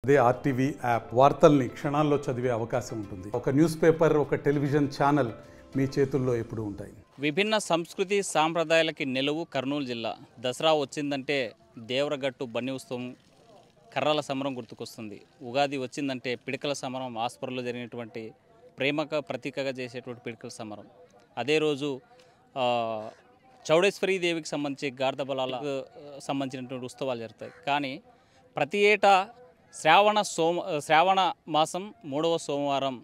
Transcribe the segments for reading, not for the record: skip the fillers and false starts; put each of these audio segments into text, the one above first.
అదే RTV app వార్తల్ని క్షణాల్లో చదివే అవకాశం ఉంటుంది. ఒక న్యూస్ పేపర్, ఒక టెలివిజన్ ఛానల్ మీ చేతుల్లో ఎప్పుడూ ఉంటాయి. విభిన్న సంస్కృతి సాంప్రదాయాలకి నిలువు కర్నూలు జిల్లా. దసరా వచ్చిందంటే దేవరగట్టు బన్నీ ఉత్సవం, కర్రల సమరం గుర్తుకొస్తుంది. ఉగాది వచ్చిందంటే పిడకల సమరం, ఆస్పర్లో జరిగినటువంటి ప్రేమక ప్రతీకగా చేసేటువంటి పిడకల సమరం. అదే రోజు చౌడేశ్వరీ దేవికి సంబంధించి గార్ధబలాలకు సంబంధించినటువంటి ఉత్సవాలు జరుగుతాయి. కానీ ప్రతి ఏటా శ్రావణ మాసం 3వ సోమవారం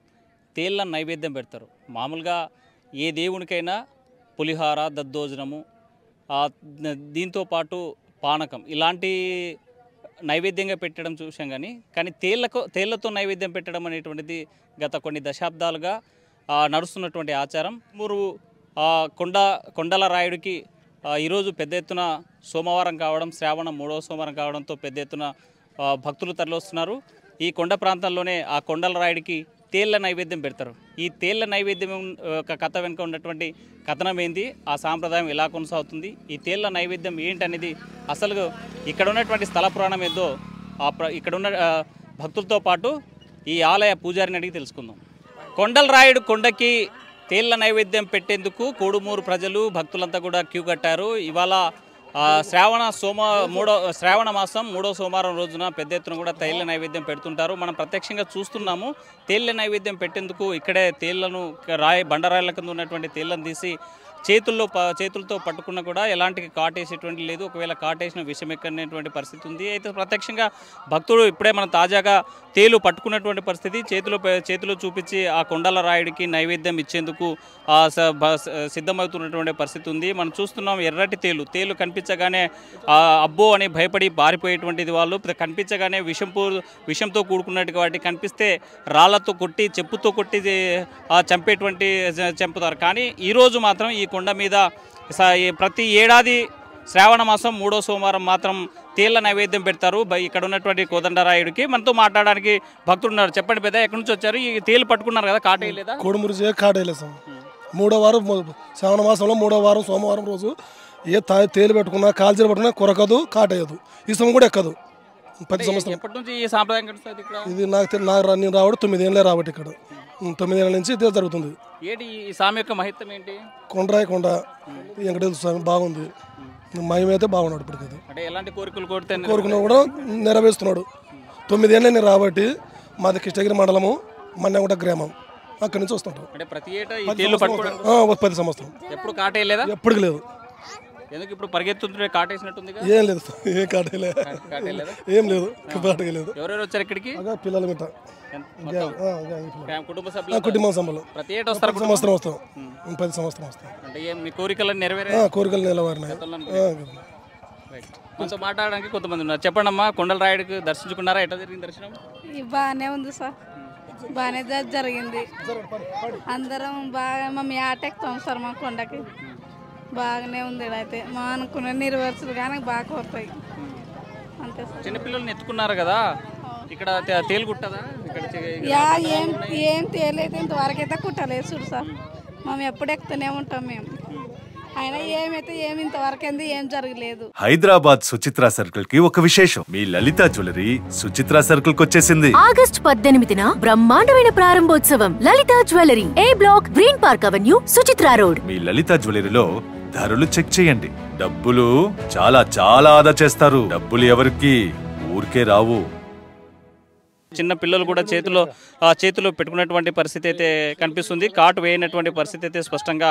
తేళ్ళ నైవేద్యం పెడతారు. మామూలుగా ఏ దేవునికైనా పులిహార, దద్దోజనము, దీంతోపాటు పానకం ఇలాంటి నైవేద్యంగా పెట్టడం చూసాం. కానీ తేళ్లతో నైవేద్యం పెట్టడం అనేటువంటిది గత కొన్ని దశాబ్దాలుగా నడుస్తున్నటువంటి ఆచారం. కొండల రాయుడికి ఈరోజు పెద్ద ఎత్తున సోమవారం కావడం, శ్రావణ 3వ సోమవారం కావడంతో పెద్ద ఎత్తున భక్తులు తరలిస్తున్నారు. ఈ కొండ ప్రాంతాల్లోనే ఆ కొండల రాయుడికి తేళ్ల నైవేద్యం పెడతారు. ఈ తేళ్ల నైవేద్యం కథ వెనుక ఉన్నటువంటి కథనం ఏంది, ఆ సాంప్రదాయం ఎలా కొనసాగుతుంది, ఈ తేళ్ల నైవేద్యం ఏంటనేది అసలు ఇక్కడ ఉన్నటువంటి స్థల పురాణం ఏదో ఇక్కడ ఉన్న భక్తులతో పాటు ఈ ఆలయ పూజారిని అడిగి తెలుసుకుందాం. కొండల రాయుడు కొండకి తేళ్ల నైవేద్యం పెట్టేందుకు కోడుమూరు ప్రజలు, భక్తులంతా కూడా క్యూ కట్టారు. ఇవాళ శ్రావణ మాసం 3వ సోమవారం రోజున పెద్ద ఎత్తున కూడా తేళ్ల నైవేద్యం పెడుతుంటారు. మనం ప్రత్యక్షంగా చూస్తున్నాము. తేళ్ల నైవేద్యం పెట్టేందుకు ఇక్కడే తేళ్లను బండరాయిల కింద ఉన్నటువంటి తేళ్లను తీసి చేతులతో పట్టుకున్నా కూడా ఎలాంటి కాటేసేటువంటి లేదు. ఒకవేళ కాటేసిన విషయం ఎక్కడనేటువంటి పరిస్థితి ఉంది. అయితే ప్రత్యక్షంగా భక్తుడు ఇప్పుడే మనం తాజాగా తేలు పట్టుకున్నటువంటి పరిస్థితి, చేతిలో చూపించి ఆ కొండల రాయుడికి నైవేద్యం ఇచ్చేందుకు సిద్ధమవుతున్నటువంటి పరిస్థితి ఉంది. మనం చూస్తున్నాం ఎర్రటి తేలు కనిపించగానే అబ్బో అని భయపడి పారిపోయేటువంటిది వాళ్ళు. కనిపించగానే విషంతో కూడుకున్నట్టు వాటి కనిపిస్తే రాళ్లతో కొట్టి, చెప్పుతో కొట్టి చంపుతారు. కానీ ఈరోజు మాత్రం ఈ కొండ మీద ప్రతి ఏడాది శ్రావణ మాసం 3వ సోమవారం మాత్రం తేళ్ల నైవేద్యం పెడతారు. ఇక్కడ ఉన్నటువంటి కోదండరాయుడికి మనతో మాట్లాడడానికి భక్తులు ఉన్నారు. చెప్పండి పెద్ద, ఎక్కడి నుంచి వచ్చారు? ఈ తేలు పట్టుకున్నారు కదా, కాటేయలేదా? కోడుమూరు కాటేయలేదు సార్. 3వ వారం శ్రావణ మాసంలో 3వ వారం సోమవారం రోజు తేలు పెట్టుకున్నా, కాల్చీలు పట్టుకున్నా కొరకదు, కాటేయదు. ఈ సమయం కూడా ఎక్కదు. 10 సంవత్సరం ఎప్పటి నుంచి ఈ సాంప్రదాయం కనిపిస్తుంది ఇక్కడ? ఇది నేను రావడం 9 ఏళ్ళే రావట్టి. ఇక్కడ 9 ఏళ్ళ నుంచి ఇదే జరుగుతుంది. ఏంటి ఈ స్వామి యొక్క మహిత్యం ఏంటి? కొండ వెంకటేశ్వర స్వామి బాగుంది, మహిమైతే బాగున్నాడు. ఇప్పటికైతే అంటే ఎలాంటి కోరికలు కోరుకున్నా కూడా నెరవేరుస్తున్నాడు. 9 ఏళ్ళే నేను రాబట్టి మాది కృష్ణగిరి మండలము, మన్నెంగుట గ్రామం. అక్కడి నుంచి వస్తుంటాం. అంటే ప్రతి ఏటా 10 సంవత్సరం. ఎప్పుడు కాటేయలేదా? ఎప్పటికి లేదు. ఎందుకు ఇప్పుడు పరిగెత్తుంటే కాటేసినట్టుంది? ఏం లేదు, ఏం కాటేయలేదు, ఏం లేదు, కాటేయలేదు. ఎవరెవరు వచ్చారు ఇక్కడికి? పిల్లలు మిట్ట కుటుంబ సభ్యులు ప్రతి ఏటా వస్తారు. సంవత్సరం వస్తాం, 10 సంవత్సరం వస్తాం. అంటే మీ కోరికలను కోరికలు నిలవారినాయి. మనతో మాట్లాడడానికి కొంతమంది ఉన్నారు. చెప్పండి అమ్మా, కొండల రాయుడికి దర్శించుకున్నారా? ఎట్లా జరిగింది దర్శనం? బాగానే ఉంది సార్, బాగానే జరిగింది. అందరం బాగా మేము ఆటెక్తాం సార్. మా కొండకి బాగానే ఉంది. అయితే మా అనుకున్న నెరవేర్చులు కానీ బాగా కోరుతాయి అంతే సార్. చిన్నపిల్లల్ని ఎత్తుకున్నారు కదా, ఇక్కడ తేలు కుట్టదా? ఏం తేలైతే ఇంతవరకు అయితే కుట్టలేదు చూడు సార్. మేము ఎప్పుడు ఎక్కుతూనే ఉంటాం మేము. అయినా ఏమి ఇంతవరకు ఏం జరగలేదు. హైదరాబాద్ సుచిత్ర సర్కిల్ కి ఒక విశేషం. మీ లలిత జ్యువెలరీ సుచిత్ర సర్కిల్ కి వచ్చేసింది. ఆగస్టు 18న బ్రహ్మాండమైన ప్రారంభోత్సవం. Lalitha jewellery, A block, green park avenue, Suchitra road. మీ లలిత జ్యువెలరీలో ధరలు చెక్ చేయండి. డబ్బులు చాలా చాలా ఆదా చేస్తారు. డబ్బులు ఎవరికి ఊరికే రావు. చిన్న పిల్లలు కూడా చేతిలో పెట్టుకున్నటువంటి పరిస్థితి అయితే కనిపిస్తుంది. కాటు వేయనటువంటి పరిస్థితి అయితే స్పష్టంగా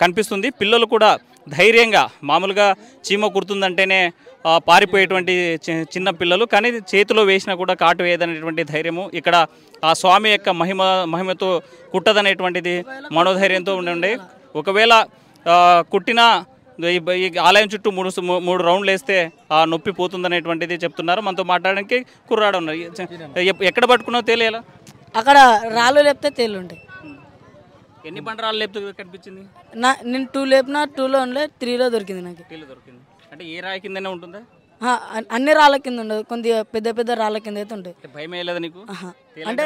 కనిపిస్తుంది. పిల్లలు కూడా ధైర్యంగా, మామూలుగా చీమ కుడుతుందంటేనే పారిపోయేటువంటి చిన్న పిల్లలు, కానీ చేతిలో వేసినా కూడా కాటు వేయదనేటువంటి ధైర్యము ఇక్కడ ఆ స్వామి యొక్క మహిమతో కుట్టదనేటువంటిది మనోధైర్యంతో ఉండే. ఒకవేళ కుట్టిన ఈ ఆలయం చుట్టూ 3 రౌండ్లు వేస్తే ఆ నొప్పి పోతుందనేటువంటిది చెప్తున్నారు. మనతో మాట్లాడడానికి కుర్రాడు ఉన్నారు. ఎక్కడ పట్టుకున్నావు తేలు? ఎలా? అక్కడ రాళ్ళు లేపితే తేలు ఉంటాయి. ఎన్ని బండరాళ్ళు లేపితే కనిపించింది? నేను 2 లేపినా 2లో ఉండలే, 3లో దొరికింది. నాకు 3లో దొరికింది. అంటే ఏ రాయి కిందనే ఉంటుందా? అన్ని రాళ్ళ కింద ఉండదు, కొద్దిగా పెద్ద రాళ్ళ కింద అయితే ఉంటాయి. భయం వేయలేదా నీకు? అంటే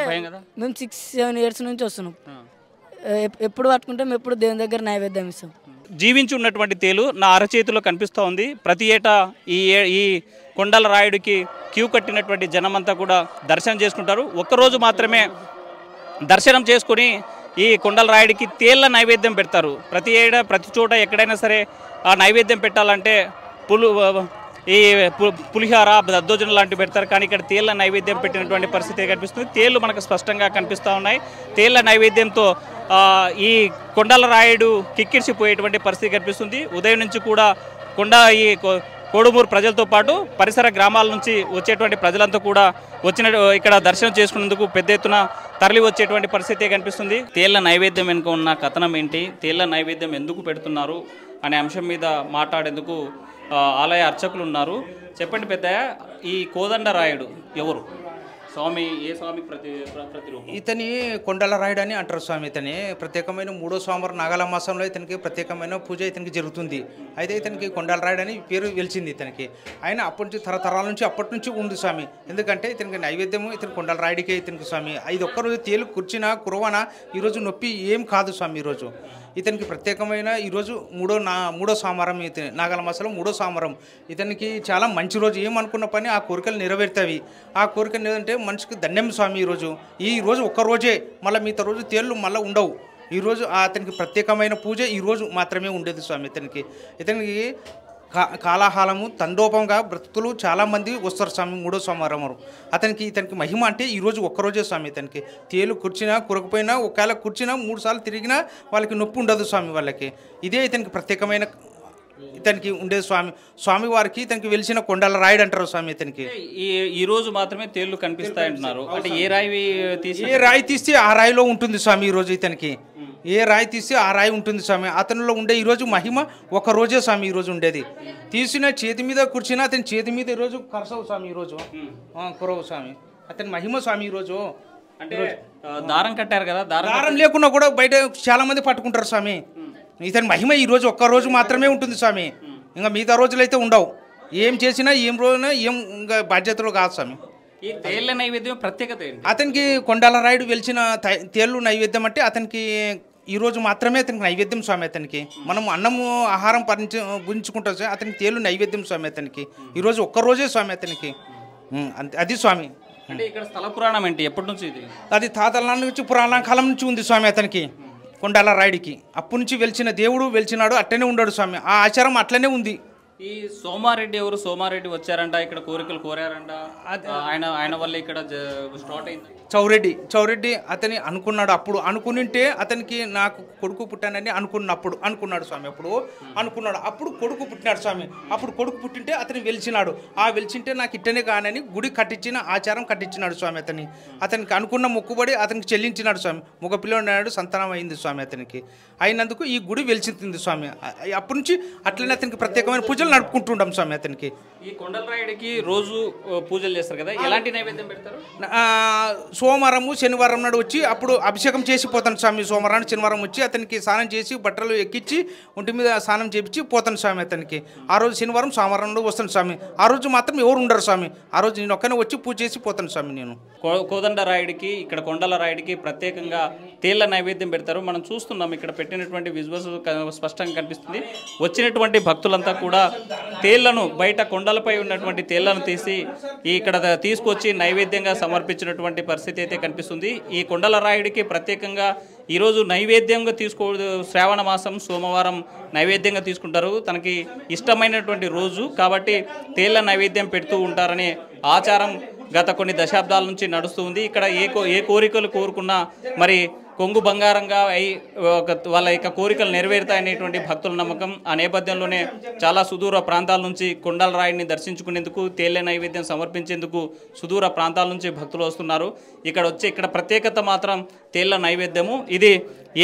మేము 6-7 ఇయర్స్ నుంచి వస్తున్నాం. ఎప్పుడు పట్టుకుంటాం, ఎప్పుడు దేవుని దగ్గర నైవేద్యం ఇస్తాం. జీవించి ఉన్నటువంటి తేలు నా అరచేతిలో కనిపిస్తూ ఉంది. ప్రతి ఏటా ఈ కొండల రాయుడికి క్యూ కట్టినటువంటి జనమంతా కూడా దర్శనం చేసుకుంటారు. ఒక్కరోజు మాత్రమే దర్శనం చేసుకుని ఈ కొండల రాయుడికి తేళ్ల నైవేద్యం పెడతారు. ప్రతి ఏడా ప్రతి చోట ఎక్కడైనా సరే ఆ నైవేద్యం పెట్టాలంటే పులిహార దద్దోజనం లాంటివి పెడతారు. కానీ ఇక్కడ తేళ్ల నైవేద్యం పెట్టినటువంటి పరిస్థితి కనిపిస్తుంది. తేళ్లు మనకు స్పష్టంగా కనిపిస్తూ ఉన్నాయి. తేళ్ల నైవేద్యంతో ఈ కొండల రాయుడు కిక్కిరిసిపోయేటువంటి పరిస్థితి కనిపిస్తుంది. ఉదయం నుంచి కూడా ఈ కోడుమూరు ప్రజలతో పాటు పరిసర గ్రామాల నుంచి వచ్చేటువంటి ప్రజలంతా కూడా ఇక్కడ దర్శనం చేసుకునేందుకు పెద్ద ఎత్తున తరలి వచ్చేటువంటి పరిస్థితి కనిపిస్తుంది. తేళ్ల నైవేద్యం వెనుక ఉన్న కథనం ఏంటి, తేళ్ల నైవేద్యం ఎందుకు పెడుతున్నారు అనే అంశం మీద మాట్లాడేందుకు ఆలయ అర్చకులు ఉన్నారు. చెప్పండి పెద్దయ్య, ఈ కోదండరాయుడు ఎవరు? స్వామి ఏ స్వామి ప్రతిరూపం? ఇతని కొండల రాయుడు అని అంటారు స్వామి. ఇతని ప్రత్యేకమైన 3వ సోమవారం నాగాల మాసంలో ఇతనికి ప్రత్యేకమైన పూజ ఇతనికి జరుగుతుంది. అయితే ఇతనికి కొండల రాయుడు అని పేరు వెలిచింది ఇతనికి. ఆయన అప్పటి నుంచి తరతరాల నుంచి అప్పటి నుంచి ఉంది స్వామి. ఎందుకంటే ఇతనికి నైవేద్యము ఇతని కొండల రాయుడికే ఇతనికి స్వామి. ఇది ఒక్కరోజు తేలు కుర్చినా కురవనా ఈరోజు నొప్పి ఏం కాదు స్వామి. ఈరోజు ఇతనికి ప్రత్యేకమైన ఈరోజు మూడో సోమవారం, ఇతని నాగాల మాసంలో 3వ సోమవారం. ఇతనికి చాలా మంచి రోజు. ఏమనుకున్న పని ఆ కోరికలు నెరవేరుతాయి. ఆ కోరికలు ఏంటంటే మనిషికి ధన్యం స్వామి. ఈరోజు ఒక్కరోజే, మళ్ళీ మిగతా రోజు తేళ్ళు మళ్ళీ ఉండవు. ఈరోజు అతనికి ప్రత్యేకమైన పూజ ఈరోజు మాత్రమే ఉండేది స్వామి. ఇతనికి కాలాహాలము తండోపంగా బ్రతుకులు చాలామంది వస్తారు స్వామి 3వ సోమవారం. ఇతనికి మహిమ అంటే ఈరోజు ఒక్కరోజే స్వామి. ఇతనికి తేలు కూర్చినా కురకపోయినా ఒకవేళ కూర్చినా 3 సార్లు తిరిగినా వాళ్ళకి నొప్పి ఉండదు స్వామి. వాళ్ళకి ఇదే ఇతనికి ప్రత్యేకమైన ఇతనికి ఉండేది స్వామి. స్వామివారికి ఇతనికి వెలిసిన కొండల రాయుడు అంటారు స్వామి. ఇతనికి ఈ రోజు మాత్రమే తేళ్లు కనిపిస్తాయి అంటున్నారు. అంటే ఏ రాయి తీస్తే ఆ రాయిలో ఉంటుంది స్వామి. ఈరోజు ఇతనికి ఏ రాయి తీస్తే ఆ రాయి ఉంటుంది స్వామి. అతనిలో ఉండే ఈరోజు మహిమ ఒక రోజే స్వామి. ఈరోజు ఉండేది తీసిన చేతి మీద కూర్చున్నా అతని చేతి మీద ఈరోజు కరసవు స్వామి. ఈరోజు కురవు స్వామి. అతని మహిమ స్వామి. ఈరోజు అంటే దారం కట్టారు కదా, దారం లేకున్నా కూడా బయట చాలా మంది పట్టుకుంటారు స్వామి. ఇతని మహిమ ఈరోజు ఒక్కరోజు మాత్రమే ఉంటుంది స్వామి. ఇంకా మిగతా రోజులు అయితే ఉండవు. ఏం చేసినా ఏం రోజున ఏం ఇంకా బాధ్యతలు కాదు స్వామి. ఈ తేళ్ల నైవేద్యం ప్రత్యేకత ఏంటి? అతనికి కొండల రాయుడు వెలిచిన తేళ్ళు నైవేద్యం అంటే అతనికి ఈరోజు మాత్రమే అతనికి నైవేద్యం స్వామి. అతనికి మనం అన్నము ఆహారం గుంజుకుంటాం స్వామి. అతనికి తేళ్ళు నైవేద్యం స్వామి. అతనికి ఈరోజు ఒక్కరోజే స్వామి. అతనికి అది స్వామి. అంటే ఇక్కడ స్థల పురాణం ఏంటి, ఎప్పటి నుంచి ఇది? అది తాతల నుంచి పురాణ కాలం నుంచి ఉంది స్వామి. అతనికి కొండల రాయుడికి అప్పటి నుంచి వెలిచిన దేవుడు వెలిచినాడు, అట్లనే ఉన్నాడు స్వామి. ఆ ఆచారం అట్లనే ఉంది. ఈ సోమారెడ్డి ఎవరు? సోమారెడ్డి వచ్చారంట, ఇక్కడ కోరికలు కోరారంట. ఆయన వల్ల ఇక్కడ స్టార్ట్ అయింది. చౌరెడ్డి అతని అనుకున్నాడు. అప్పుడు అనుకునింటే అతనికి నాకు కొడుకు పుట్టానని అనుకున్నాడు స్వామి. అప్పుడు కొడుకు పుట్టినాడు స్వామి. అప్పుడు కొడుకు పుట్టింటే అతని వెలిచినాడు. ఆ వెలిచింటే నాకు ఇట్టనే కానని గుడి కట్టించిన ఆచారం కట్టించినాడు స్వామి. అతనికి అనుకున్న మొక్కుబడి అతనికి చెల్లించినాడు స్వామి. మగ పిల్లడు సంతానం అయింది స్వామి. అతనికి అయినందుకు ఈ గుడి వెలిచింది స్వామి. అప్పటి నుంచి అట్లనే అతనికి ప్రత్యేకమైన పూజలు నడుపుకుంటుంటాం స్వామి. అతనికి ఈ కొండల రాయుడికి రోజు పూజలు చేస్తారు కదా, ఎలాంటి నైవేద్యం పెడతారు? సోమవారము శనివారం నాడు వచ్చి అప్పుడు అభిషేకం చేసి పోతాను స్వామి. సోమవారం శనివారం వచ్చి అతనికి స్నానం చేసి బట్టలు ఎక్కించి ఒంటి మీద స్నానం చేపించి పోతాను స్వామి. అతనికి ఆ రోజు శనివారం సోమవారం వస్తాను స్వామి. ఆ రోజు మాత్రం ఎవరు ఉండరు స్వామి. ఆ రోజు నేను ఒక్కనే వచ్చి పూజ చేసి పోతాను స్వామి. నేను కోదండరాయుడికి ఇక్కడ కొండల రాయుడికి ప్రత్యేకంగా తేళ్ల నైవేద్యం పెడతారు. మనం చూస్తున్నాం ఇక్కడ పెట్టినటువంటి విజువల్స్ స్పష్టంగా కనిపిస్తుంది. వచ్చినటువంటి భక్తులంతా కూడా తేళ్లను బయట కొండలపై ఉన్నటువంటి తేళ్లను తీసి ఇక్కడ తీసుకొచ్చి నైవేద్యంగా సమర్పించినటువంటి పరిస్థితి అయితే కనిపిస్తుంది. ఈ కొండల రాయుడికి ప్రత్యేకంగా ఈరోజు నైవేద్యంగా శ్రావణ మాసం సోమవారం నైవేద్యంగా తీసుకుంటారు. తనకి ఇష్టమైనటువంటి రోజు కాబట్టి తేళ్ల నైవేద్యం పెడుతూ ఉంటారనే ఆచారం గత కొన్ని దశాబ్దాల నుంచి నడుస్తూ ఉంది. ఇక్కడ ఏ కోరికలు కోరుకున్నా మరి కొంగు బంగారంగా వాళ్ళ యొక్క కోరికలు నెరవేరుతాయనేటువంటి భక్తుల నమ్మకం. ఆ నేపథ్యంలోనే చాలా సుదూర ప్రాంతాల నుంచి కొండల రాయుడిని దర్శించుకునేందుకు తేళ్ల నైవేద్యం సమర్పించేందుకు సుదూర ప్రాంతాల నుంచి భక్తులు వస్తున్నారు. ఇక్కడ ప్రత్యేకత మాత్రం తేళ్ల నైవేద్యము. ఇది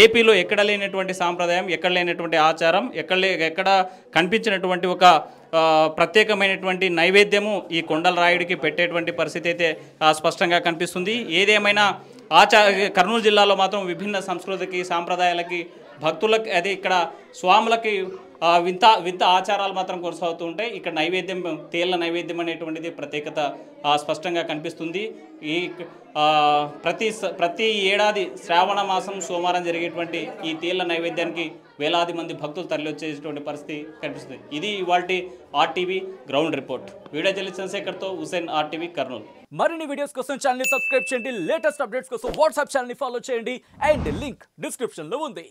ఏపీలో ఎక్కడ లేనటువంటి సాంప్రదాయం, ఎక్కడ లేనటువంటి ఆచారం, ఎక్కడ కనిపించినటువంటి ఒక ప్రత్యేకమైనటువంటి నైవేద్యము ఈ కొండల రాయుడికి పెట్టేటువంటి పరిస్థితి అయితే స్పష్టంగా కనిపిస్తుంది. ఏదేమైనా కర్నూలు జిల్లాలో మాత్రం విభిన్న సంస్కృతికి సాంప్రదాయాలకి భక్తులకి అదే ఇక్కడ స్వాములకి వింత ఆచారాలు మాత్రం కొనసాగుతూ ఉంటాయి. ఇక్కడ నైవేద్యం తేళ్ల నైవేద్యం అనేటువంటిది ప్రత్యేకత స్పష్టంగా కనిపిస్తుంది. ఈ ప్రతి ఏడాది శ్రావణ మాసం సోమవారం జరిగేటువంటి ఈ తేళ్ల నైవేద్యానికి వేలాది మంది భక్తులు తరలి వచ్చేటువంటి పరిస్థితి కనిపిస్తుంది. ఇది ఇవాల్టి RTV ground report. Video journalist చంద్రశేఖర్తో హుసేన్, ఆర్టీవీ కర్నూలు. మరిన్ని వీడియోస్ కోసం ఛానల్ ని సబ్స్క్రైబ్ చేయండి. లేటెస్ట్ అప్డేట్స్ కోసం వాట్సాప్ ఛానల్ ని ఫాలో చేయండి. అండ్ లింక్ డిస్క్రిప్షన్ లో ఉంది.